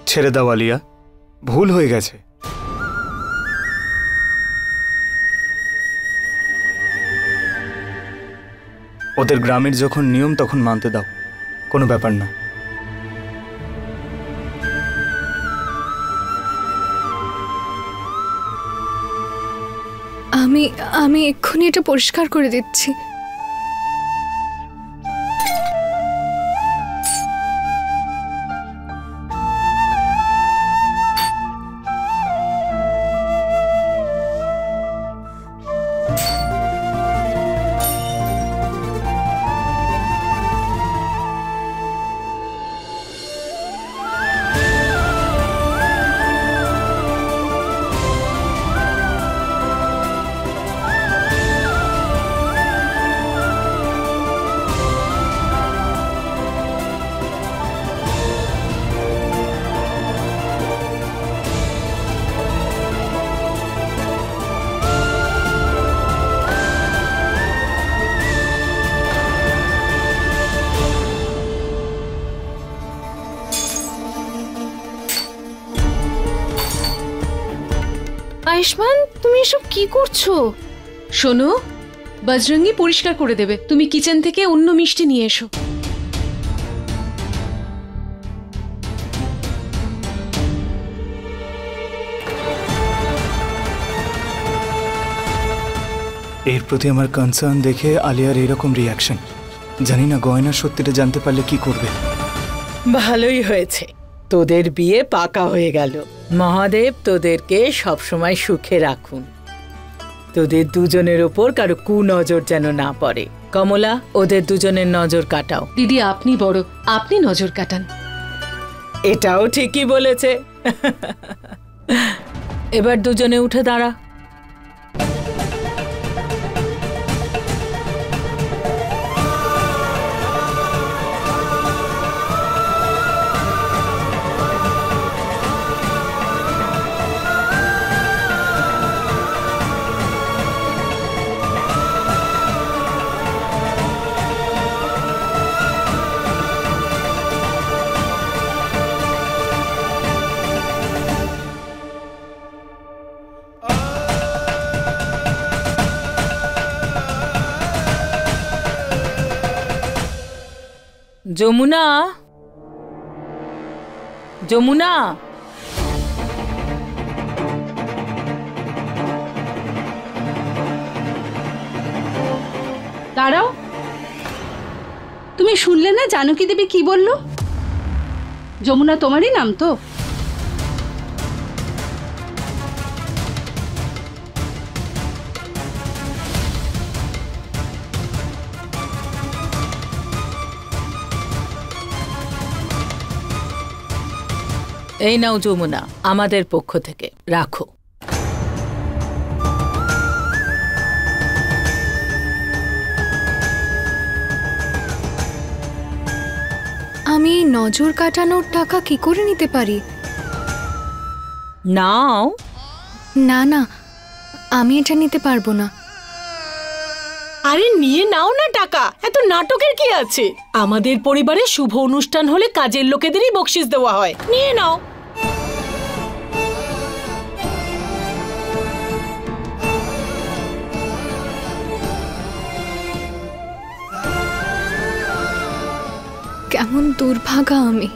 ছেড়ে দাও আলিয়া, ভুল হয়ে গেছে। ওদের গ্রামের যখন নিয়ম তখন মানতে দাও, কোনো ব্যাপার না। আমি এক্ষুনি এটা পরিষ্কার করে দিচ্ছি। আয়ুষ্মান, তুমি এসব কি করছো? শোনো, বজরঙ্গি পরিষ্কার করে দেবে, তুমি কিচেন থেকে অন্য মিষ্টি নিয়ে এসো। এর প্রতি আমার কনসার্ন দেখে আলিয়ার এরকম রিয়াকশন। জানি না গয়না সত্যিটা জানতে পারলে কি করবে। ভালোই হয়েছে, তোদের বিয়ে পাকা হয়ে গেল। মহাদেব তোদেরকে সবসময় সুখে রাখুন। তোদের দুজনের ওপর কারো কুনজর যেন না পড়ে। কমলা, ওদের দুজনের নজর কাটাও। দিদি আপনি বড়, আপনি নজর কাটান। এটাও ঠিকই বলেছে। এবার দুজনে উঠে দাঁড়া। যমুনা, যমুনা, দাঁড়াও, তুমি শুনলে না জানকী দেবী কি বলল? যমুনা তোমারই নাম তো? এই নাও যমুনা, আমাদের পক্ষ থেকে রাখো। আমি নজর কাটানোর টাকা কি করে নিতে পারি? নাও। না না, আমি এটা নিতে পারবো না। আরে নিয়ে নাও না টাকা, এত নাটকের কি আছে? আমাদের পরিবারে শুভ অনুষ্ঠান হলে কাজের লোকেদেরই বকশিশ দেওয়া হয়, নিয়ে নাও। কেমন দুর্ভাগা আমি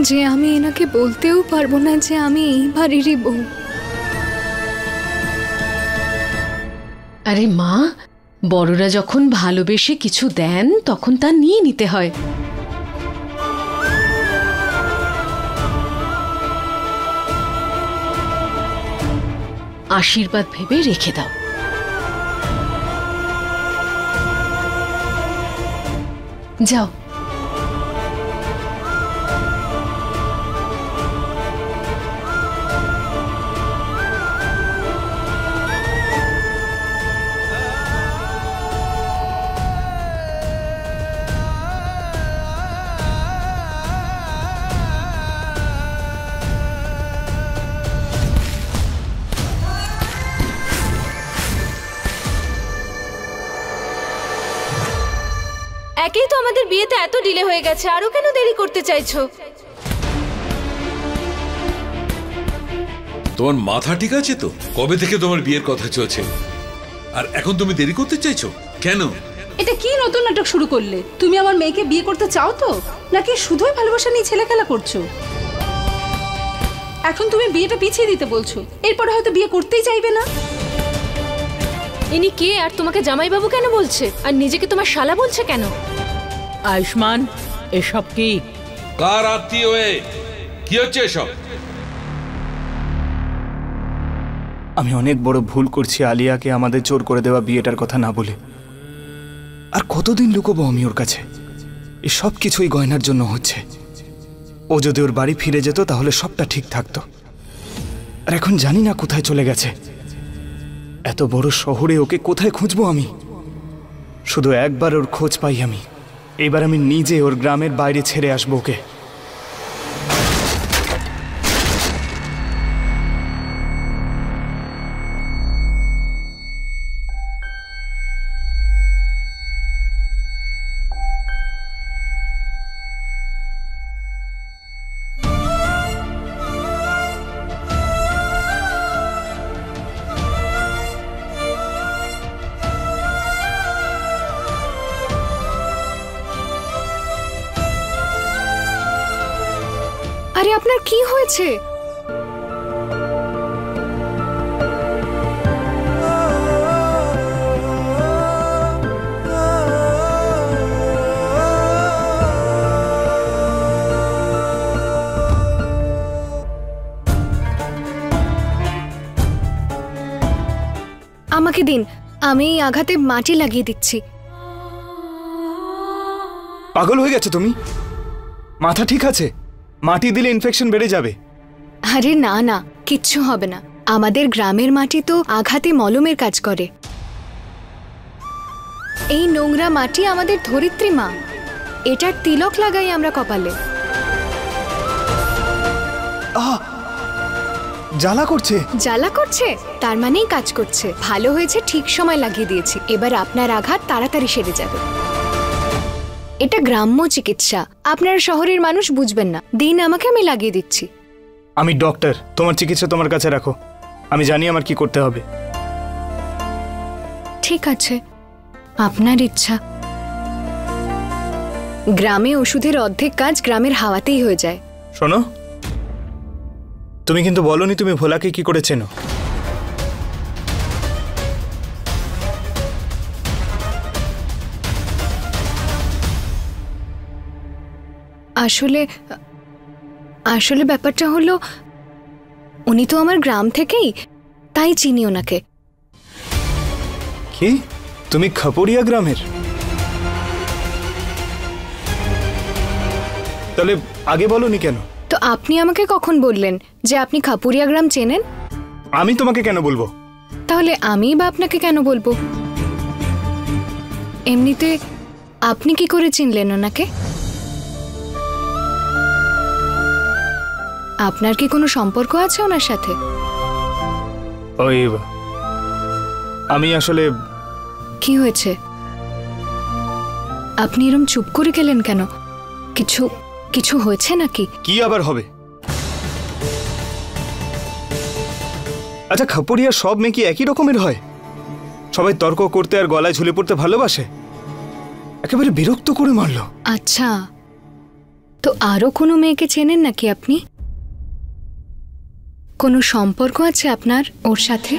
যে আমি এনাকে বলতেও পারবো না যে আমি এই বাড়িরই বউ। আরে মা, বড়রা যখন ভালোবেসে কিছু দেন তখন তা নিয়ে নিতে হয়। আশীর্বাদ ভেবে রেখে দাও। যাও। একেই তো আমাদের বিয়েতে এত ডিলে হয়ে গেছে, আরো কেন দেরি করতে চাইছো? তোমার মাথা ঠিক আছে তো? কবে থেকে তোমার বিয়ের কথা চলছে, আর এখন তুমি দেরি করতে চাইছো কেন? এটা কি নতুন নাটক শুরু করলে? তুমি আমার মেয়েকে বিয়ে করতে চাও তো, নাকি শুধুই ভালোবাসা নিয়ে ছেলে খেলা করছো? এখন তুমি বিয়েটা পিছিয়ে দিতে বলছো, এরপরে হয়তো বিয়ে করতেই চাইবে না। ইনি কে আর তোমাকে জামাইবাবু কেন বলছে, আর নিজেকে তোমার শালা বলছে কেন? আয়ুষ্মান, এসব কি? কার আত্মীয় হয়ে কি হচ্ছে এসব? আমি অনেক বড় ভুল করছি আলিয়াকে আমাদের জোর করে দেওয়া বিয়েটার কথা না বলে। আর কতদিন লুকোবো আমি ওর কাছে? এই সব কিছুই গয়নার জন্য হচ্ছে। ও যদি ওর বাড়ি ফিরে যেত তাহলে সবটা ঠিক থাকতো। আর এখন জানি না কোথায় চলে গেছে। এত বড় শহরে ওকে কোথায় খুঁজবো আমি? শুধু একবার ওর খোঁজ পাই আমি। এবার আমি নিজে ওর গ্রামের বাইরে ছেড়ে আসবো ওকে। আরে আপনার কি হয়েছে? আমাকে দিন, আমি এই আঘাতে মাটি লাগিয়ে দিচ্ছি। পাগল হয়ে গেছো তুমি? মাথা ঠিক আছে? মাটি দিলে ইনফেকশন বেড়ে যাবে। আরে না না, কিচ্ছু হবে না। আমাদের গ্রামের মাটি তো আঘাতে মলমের কাজ করে। এই নোংরা মাটি আমাদের ধরিত্রী মা, এটার তিলক লাগাই আমরা কপালে। জ্বালা করছে? জ্বালা করছে তার মানেই কাজ করছে। ভালো হয়েছে, ঠিক সময় লাগিয়ে দিয়েছি। এবার আপনার আঘাত তাড়াতাড়ি সেরে যাবে। এটা গ্রাম্য চিকিৎসা, আপনারা শহরের মানুষ বুঝবেন না। দিন আমাকে, আমি লাগিয়ে দিচ্ছি। আমি ডক্টর, তোমার চিকিৎসা তোমার কাছে রাখো। আমি জানি আমার কি করতে হবে। ঠিক আছে, আপনার ইচ্ছা। গ্রামে ওষুধের অর্ধেক কাজ গ্রামের হাওয়াতেই হয়ে যায়। শোনো, তুমি কিন্তু বলনি তুমি ভোলাকে কি করে চেনো। আসলে আসলে ব্যাপারটা হলো, উনি তো আমার গ্রাম থেকেই, তাই চিনি ওনাকে। কি তুমি খাপুরিয়া গ্রামের? তাহলে আগে বলনি কেন? তো আপনি আমাকে কখন বললেন যে আপনি খাপুরিয়া গ্রাম চেনেন? আমি তোমাকে কেন বলবো? তাহলে আমি বা আপনাকে কেন বলবো? এমনিতে আপনি কি করে চিনলেন ওনাকে? আপনার কি কোনো সম্পর্ক আছে ওনার সাথে? ওই আমি আসলে। কি হয়েছে? আপনি এরম চুপ করে গেলেন কেন? কিছু কিছু হয়েছে নাকি? কি আবার হবে? আচ্ছা, খাপুরিয়া সব মেয়ে কি একই রকমের হয়? সবাই তর্ক করতে আর গলায় ঝুলে পড়তে ভালোবাসে? একেবারে বিরক্ত করে মারলো। আচ্ছা, তো আরো কোনো মেয়েকে চেনেন নাকি আপনি? কোনো সম্পর্ক আছে আপনার ওর সাথে?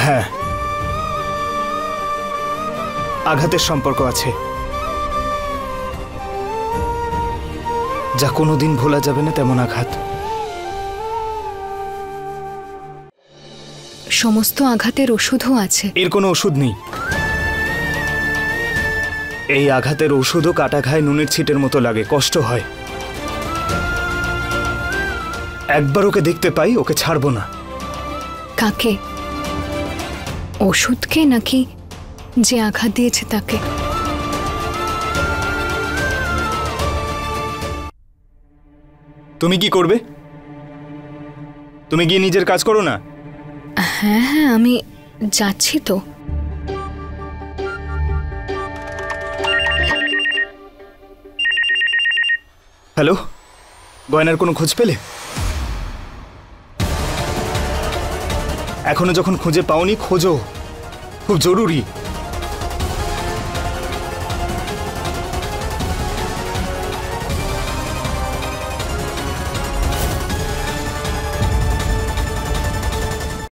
হ্যাঁ, আঘাতের সম্পর্ক আছে, যা কোনোদিন ভোলা যাবে না তেমন আঘাত। সমস্ত আঘাতের ওষুধও আছে। এর কোনো ওষুধ নেই। এই আঘাতের ওষুধও কাটা খায় নুনের ছিটের মতো লাগে, কষ্ট হয়। একবার ওকে দেখতে পাই, ওকে ছাড়বো না। কাকে? ওষুধকে নাকি যে আঘাত দিয়েছে তাকে। তুমি কি করবে? তুমি গিয়ে নিজের কাজ করো না। হ্যাঁ হ্যাঁ, আমি যাচ্ছি তো। হ্যালো, গয়নার কোনো খোঁজ পেলে? এখনো যখন খুঁজে পাওনি, খোঁজো, খুব জরুরি।